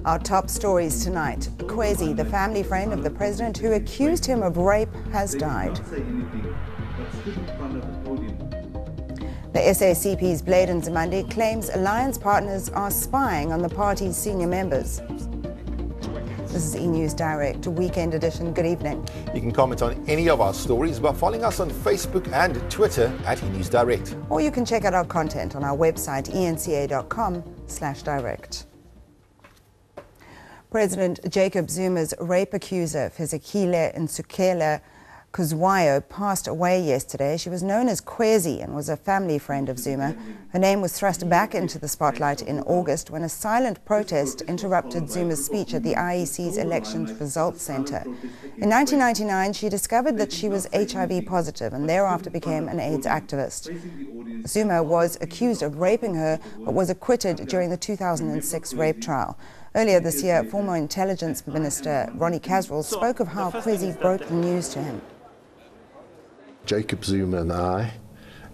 Our top stories tonight. Kwezi, the family friend of the president who accused him of rape, has died. The SACP's Nzimande claims alliance partners are spying on the party's senior members. This is eNews Direct, Weekend Edition. Good evening. You can comment on any of our stories by following us on Facebook and Twitter at eNews Direct. Or you can check out our content on our website, enca.com/direct. President Jacob Zuma's rape accuser, Fezekile Nsukela Kuzwayo, passed away yesterday. She was known as Kwezi and was a family friend of Zuma. Her name was thrust back into the spotlight in August when a silent protest interrupted Zuma's speech at the IEC's Elections Results Center. In 1999, she discovered that she was HIV positive and thereafter became an AIDS activist. Zuma was accused of raping her but was acquitted during the 2006 rape trial. Earlier this year, former Intelligence Minister Ronnie Caswell spoke of how Kwezi broke the news to him. Jacob Zuma and I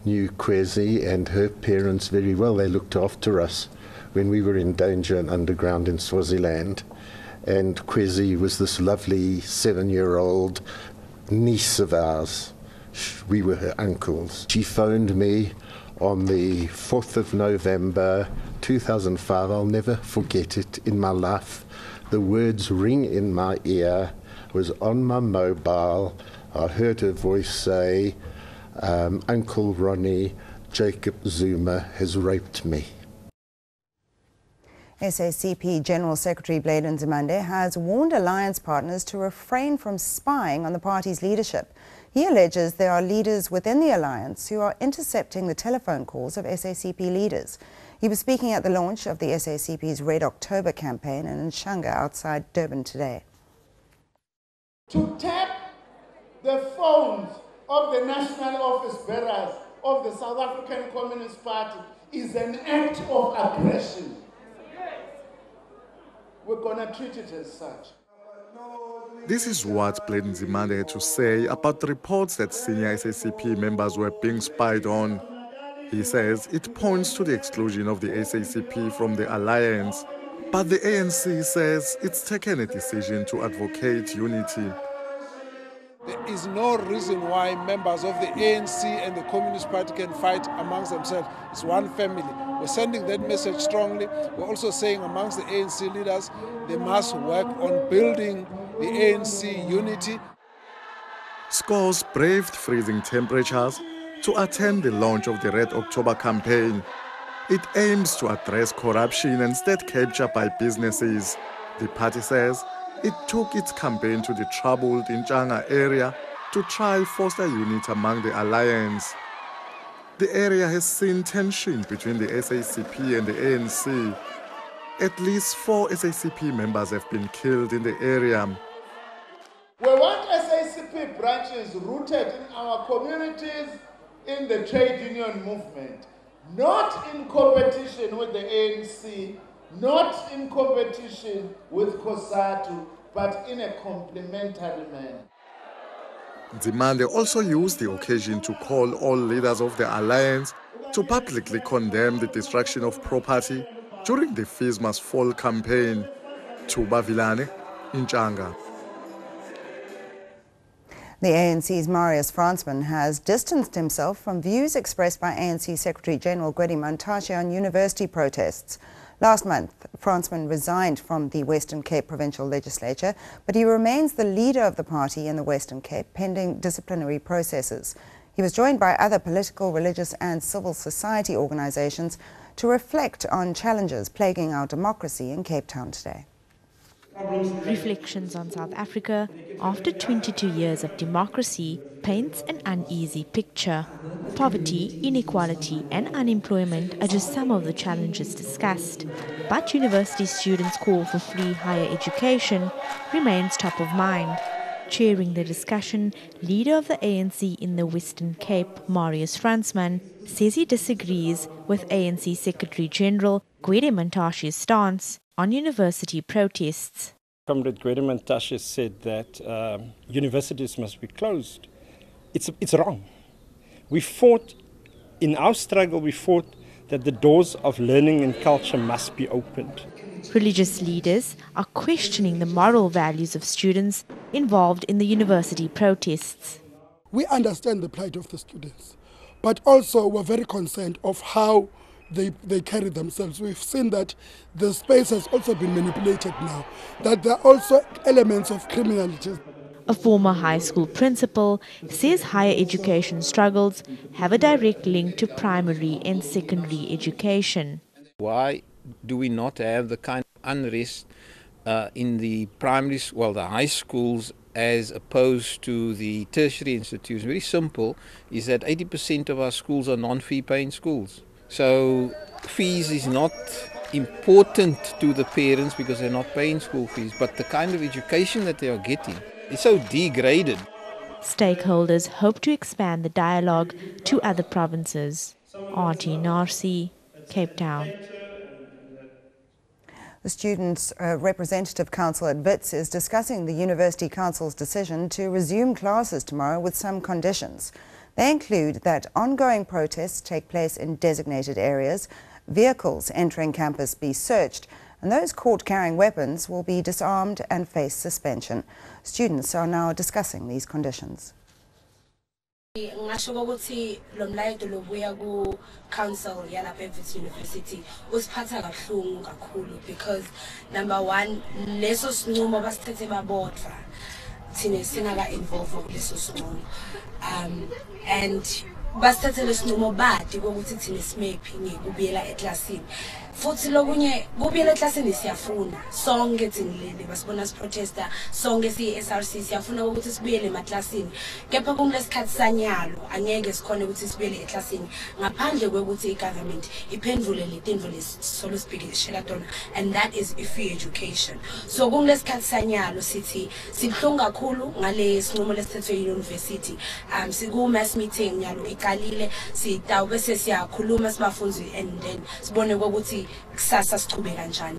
knew Kwezi and her parents very well. They looked after us when we were in danger and underground in Swaziland. And Kwezi was this lovely 7-year-old niece of ours. We were her uncles. She phoned me on the 4th of November 2005, I'll never forget it in my life. The words ring in my ear, was on my mobile. I heard her voice say, Uncle Ronnie, Jacob Zuma has raped me. SACP General Secretary Nzimande has warned alliance partners to refrain from spying on the party's leadership. He alleges there are leaders within the alliance who are intercepting the telephone calls of SACP leaders. He was speaking at the launch of the SACP's Red October campaign in Nshanga outside Durban today. To tap the phones of the national office bearers of the South African Communist Party is an act of aggression. We're going to treat it as such. This is what Nzimande had to say about the reports that senior SACP members were being spied on. He says it points to the exclusion of the SACP from the alliance, but the ANC says it's taken a decision to advocate unity. There is no reason why members of the ANC and the Communist Party can fight amongst themselves. It's one family. We're sending that message strongly. We're also saying amongst the ANC leaders, they must work on building the ANC unity. Scores braved freezing temperatures to attend the launch of the Red October campaign. It aims to address corruption and state capture by businesses. The party says it took its campaign to the troubled Nchanga area to try foster unity among the alliance. The area has seen tension between the SACP and the ANC. At least 4 SACP members have been killed in the area. We want SACP branches rooted in our communities, in the trade union movement, not in competition with the ANC, not in competition with COSATU, but in a complementary manner. Nzimande also used the occasion to call all leaders of the alliance to publicly condemn the destruction of property during the FISMA's fall campaign. Tuba Vilane, Nchanga. The ANC's Marius Fransman has distanced himself from views expressed by ANC Secretary-General Gwede Mantashe on university protests. Last month, Fransman resigned from the Western Cape Provincial Legislature, but he remains the leader of the party in the Western Cape, pending disciplinary processes. He was joined by other political, religious and civil society organizations to reflect on challenges plaguing our democracy in Cape Town today. Reflections on South Africa after 22 years of democracy paints an uneasy picture. Poverty, inequality and unemployment are just some of the challenges discussed. But university students' call for free higher education remains top of mind. Chairing the discussion, leader of the ANC in the Western Cape, Marius Fransman, says he disagrees with ANC Secretary-General Gwede Mantashe's stance on university protests. Comrade Gwede Mantashe said that universities must be closed. It's wrong. We fought, in our struggle, we fought that the doors of learning and culture must be opened. Religious leaders are questioning the moral values of students involved in the university protests. We understand the plight of the students, but also we're very concerned of how they carry themselves. We've seen that the space has also been manipulated now, that there are also elements of criminality. A former high school principal says higher education struggles have a direct link to primary and secondary education. Why do we not have the kind of unrest in the the high schools as opposed to the tertiary institutions? Very simple, is that 80% of our schools are non-fee paying schools. So fees is not important to the parents because they're not paying school fees, but the kind of education that they are getting is so degraded. Stakeholders hope to expand the dialogue to other provinces. RT Narsi, Cape Town. The Students' Representative Council at Wits is discussing the University Council's decision to resume classes tomorrow with some conditions. They include that ongoing protests take place in designated areas, vehicles entering campus be searched, and those caught carrying weapons will be disarmed and face suspension. Students are now discussing these conditions. Ngasho ukuthi lo mlayezo lobuya ku council yalapha eWits University usiphatha kabuhlungu kakhulu because number one leso sinqumo basithethe babodwa thina singaka involve kuleso sinqumo and basithethe lesinqumo badi ukuthi thina simephi ngikubuyela eklasini futhi lokunye kubuyela eklasini siyafuna sonke thina basibona siprotesta sonke siyi-SRC siyafuna ukuthi sibuyele emaklasini kepha kulesikhathi sanyalo angeke sikhona ukuthi sibuyele eklasini ngaphandle kwekuthi igovernment iphendule letinto lesisolo sibhekishela tona, and that is free education. So kulesikhathi sanyalo sithi sibhlungu kakhulu ngale sinqumo lesithethwe yi-university siku-mass meeting nyalo iqalile sitawu bese siyakhuluma sibafundi and then sibone ukuthi kusasa sichube kanjani.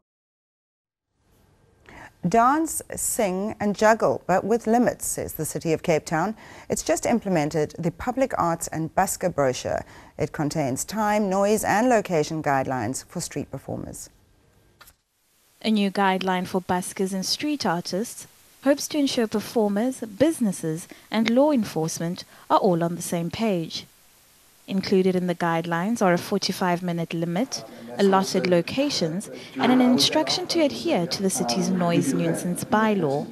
Dance, sing and juggle, but with limits, says the City of Cape Town. It's just implemented the Public Arts and Busker brochure. It contains time, noise and location guidelines for street performers. A new guideline for buskers and street artists hopes to ensure performers, businesses and law enforcement are all on the same page. Included in the guidelines are a 45-minute limit, allotted locations, and an instruction to adhere to the city's noise nuisance bylaw.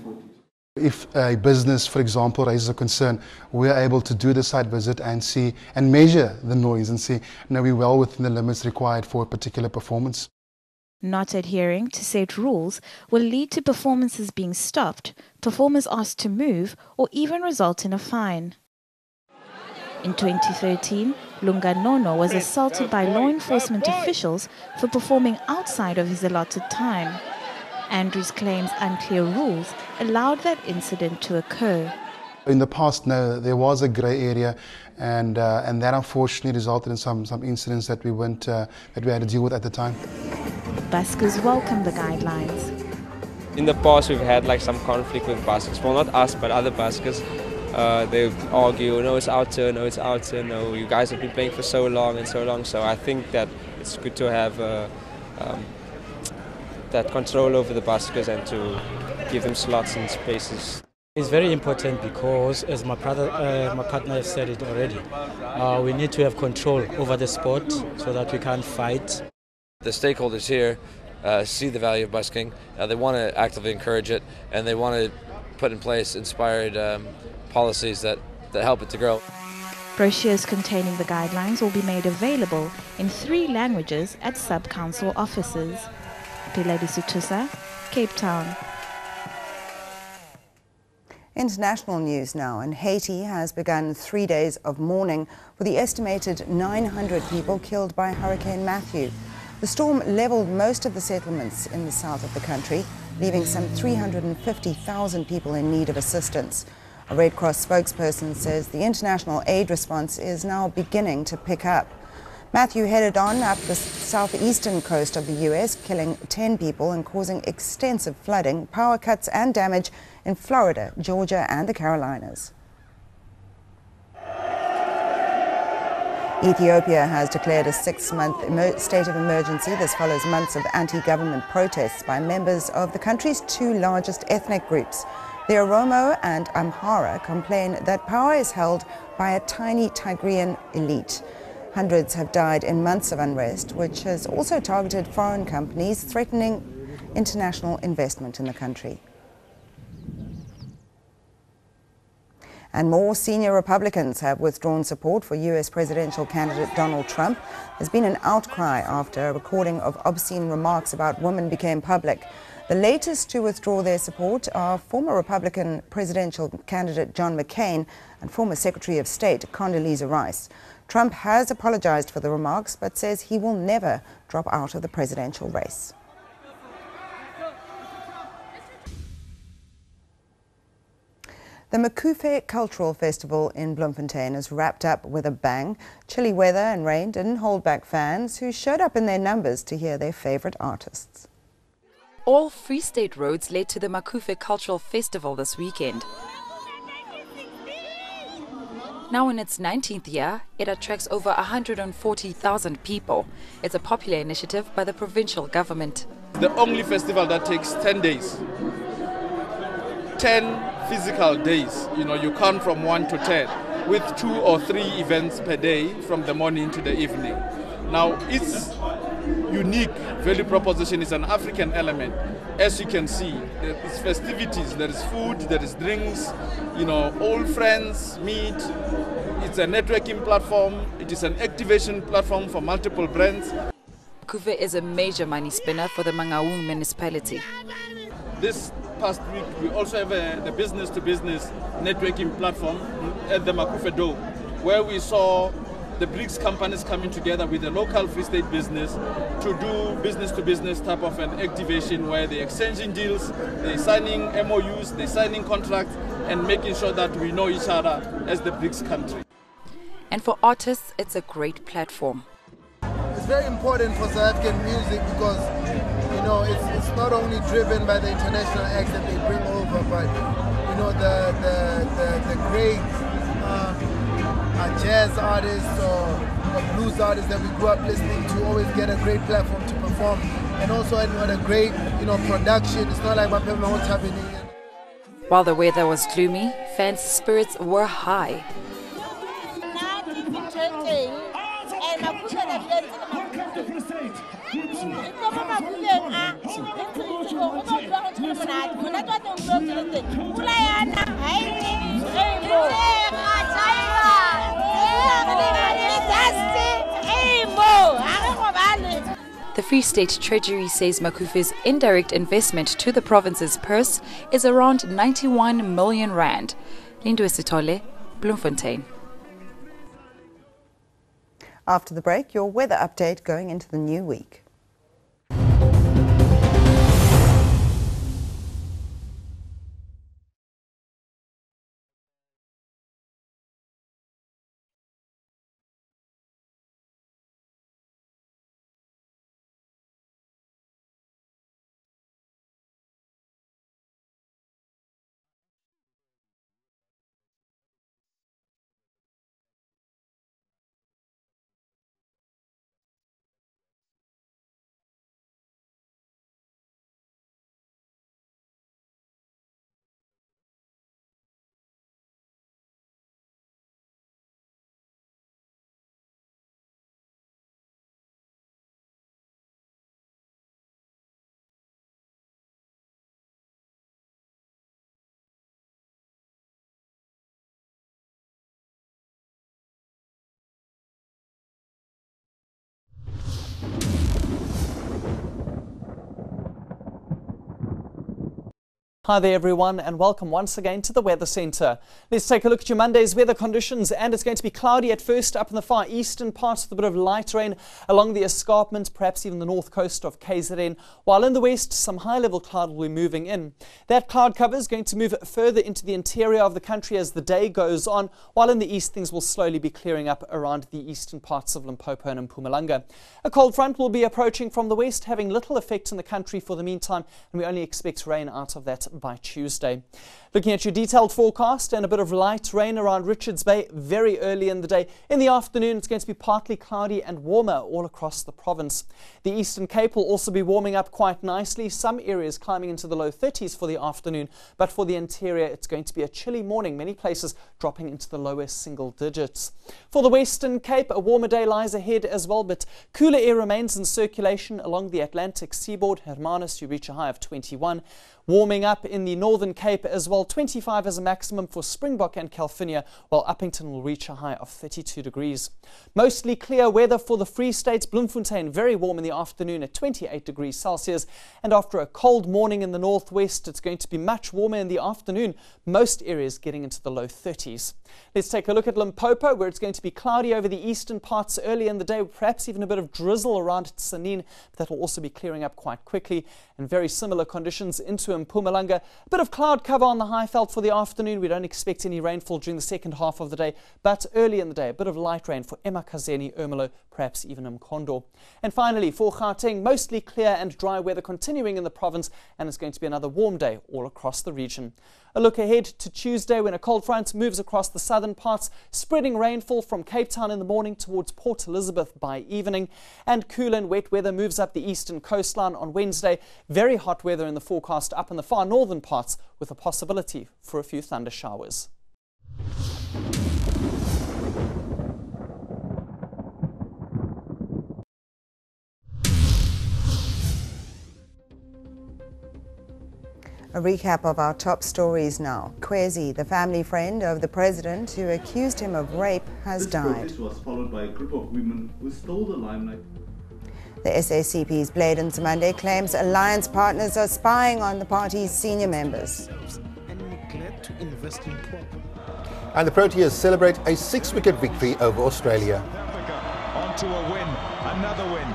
If a business, for example, raises a concern, we are able to do the site visit and see and measure the noise and see, are we well within the limits required for a particular performance. Not adhering to set rules will lead to performances being stopped, performers asked to move, or even result in a fine. In 2013, Lunga Nono was assaulted by law enforcement officials for performing outside of his allotted time. Andrews claims unclear rules allowed that incident to occur. In the past, no, there was a grey area, and that unfortunately resulted in some incidents that we had to deal with at the time. Buskers welcome the guidelines. In the past, we've had some conflict with buskers. Well, not us, but other buskers. They argue, no, it's our turn, no, it's our turn, no, you guys have been playing for so long and so long. So I think that it's good to have that control over the buskers and to give them slots and spaces. It's very important because, as my partner has said it already, we need to have control over the sport so that we can't fight. The stakeholders here see the value of busking. They want to actively encourage it, and they want to put in place inspired policies that help it to grow. Brochures containing the guidelines will be made available in 3 languages at sub-council offices. Piladi Sutusa, Cape Town. International news now, and Haiti has begun 3 days of mourning for the estimated 900 people killed by Hurricane Matthew. The storm leveled most of the settlements in the south of the country, leaving some 350,000 people in need of assistance. A Red Cross spokesperson says the international aid response is now beginning to pick up. Matthew headed on up the southeastern coast of the U.S., killing 10 people and causing extensive flooding, power cuts and damage in Florida, Georgia and the Carolinas. Ethiopia has declared a 6-month state of emergency. This follows months of anti-government protests by members of the country's two largest ethnic groups. The Oromo and Amhara complain that power is held by a tiny Tigrean elite. Hundreds have died in months of unrest, which has also targeted foreign companies, threatening international investment in the country. And more senior Republicans have withdrawn support for U.S. presidential candidate Donald Trump. There's been an outcry after a recording of obscene remarks about women became public. The latest to withdraw their support are former Republican presidential candidate John McCain and former Secretary of State Condoleezza Rice. Trump has apologized for the remarks but says he will never drop out of the presidential race. The Makufe Cultural Festival in Bloemfontein is wrapped up with a bang. Chilly weather and rain didn't hold back fans who showed up in their numbers to hear their favorite artists. All Free State roads led to the Makufe Cultural Festival this weekend. Now in its 19th year, it attracts over 140,000 people. It's a popular initiative by the provincial government. The only festival that takes 10 days. 10 physical days. You count from 1 to 10 with 2 or 3 events per day from the morning to the evening. Now, its unique value proposition is an African element. As you can see, it's festivities, there is food, there is drinks, old friends meet. It's a networking platform, it is an activation platform for multiple brands. Makufe is a major money spinner for the Mangaung municipality. This past week, we also have the business-to-business networking platform at the Makufe Dome, where we saw the BRICS companies coming together with the local Free State business to do business-to-business type of an activation where they're exchanging deals, they're signing MOUs, they're signing contracts, and making sure that we know each other as the BRICS country. And for artists, it's a great platform. It's very important for South African music because it's not only driven by the international acts that they bring over, but the great jazz artists or blues artists that we grew up listening to always get a great platform to perform, and also what a great production. It's not like what's happening. While the weather was gloomy, fans' spirits were high. The Free State Treasury says Makufe's indirect investment to the province's purse is around 91 million rand. Lindwe Sitole, Bloemfontein. After the break, your weather update going into the new week. Hi there everyone and welcome once again to the Weather Centre. Let's take a look at your Monday's weather conditions, and it's going to be cloudy at first up in the far eastern parts with a bit of light rain along the escarpment, perhaps even the north coast of KZN, while in the west some high level cloud will be moving in. That cloud cover is going to move further into the interior of the country as the day goes on, while in the east things will slowly be clearing up around the eastern parts of Limpopo and Mpumalanga. A cold front will be approaching from the west, having little effect in the country for the meantime, and we only expect rain out of that by Tuesday. Looking at your detailed forecast, and a bit of light rain around Richards Bay very early in the day. In the afternoon, it's going to be partly cloudy and warmer all across the province. The Eastern Cape will also be warming up quite nicely. Some areas climbing into the low 30s for the afternoon, but for the interior, it's going to be a chilly morning. Many places dropping into the lower single digits. For the Western Cape, a warmer day lies ahead as well, but cooler air remains in circulation along the Atlantic seaboard. Hermanus, you reach a high of 21. Warming up in the Northern Cape as well, 25 as a maximum for Springbok and Calvinia, while Uppington will reach a high of 32 degrees. Mostly clear weather for the Free States. Bloemfontein very warm in the afternoon at 28 degrees Celsius. And after a cold morning in the northwest, it's going to be much warmer in the afternoon. Most areas getting into the low 30s. Let's take a look at Limpopo, where it's going to be cloudy over the eastern parts early in the day, perhaps even a bit of drizzle around Tsenin. That will also be clearing up quite quickly. And very similar conditions into Mpumalanga. A bit of cloud cover on the Highveld for the afternoon. We don't expect any rainfall during the second half of the day, but early in the day, a bit of light rain for eMakhazeni, Ermelo, perhaps even Mkhondo. And finally, for Gauteng, mostly clear and dry weather continuing in the province, and it's going to be another warm day all across the region. A look ahead to Tuesday, when a cold front moves across the southern parts, spreading rainfall from Cape Town in the morning towards Port Elizabeth by evening, and cool and wet weather moves up the eastern coastline on Wednesday. Very hot weather in the forecast up in the far northern parts, with a possibility for a few thunder showers. A recap of our top stories now. Kwezi, the family friend of the president who accused him of rape, has died. This protest was followed by a group of women who stole the limelight. The SACP's Blade Nzimande claims alliance partners are spying on the party's senior members. And neglect to invest in And the Proteas celebrate a 6-wicket victory over Australia. onto a win, another win.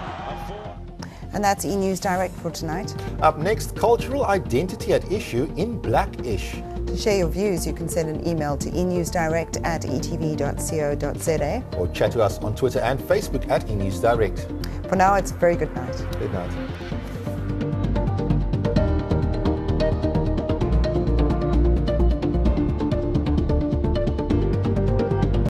And that's eNews Direct for tonight. Up next, cultural identity at issue in Blackish. To share your views, you can send an email to enewsdirect@etv.co.za. Or chat to us on Twitter and Facebook at eNews Direct. For now, it's a very good night. Good night.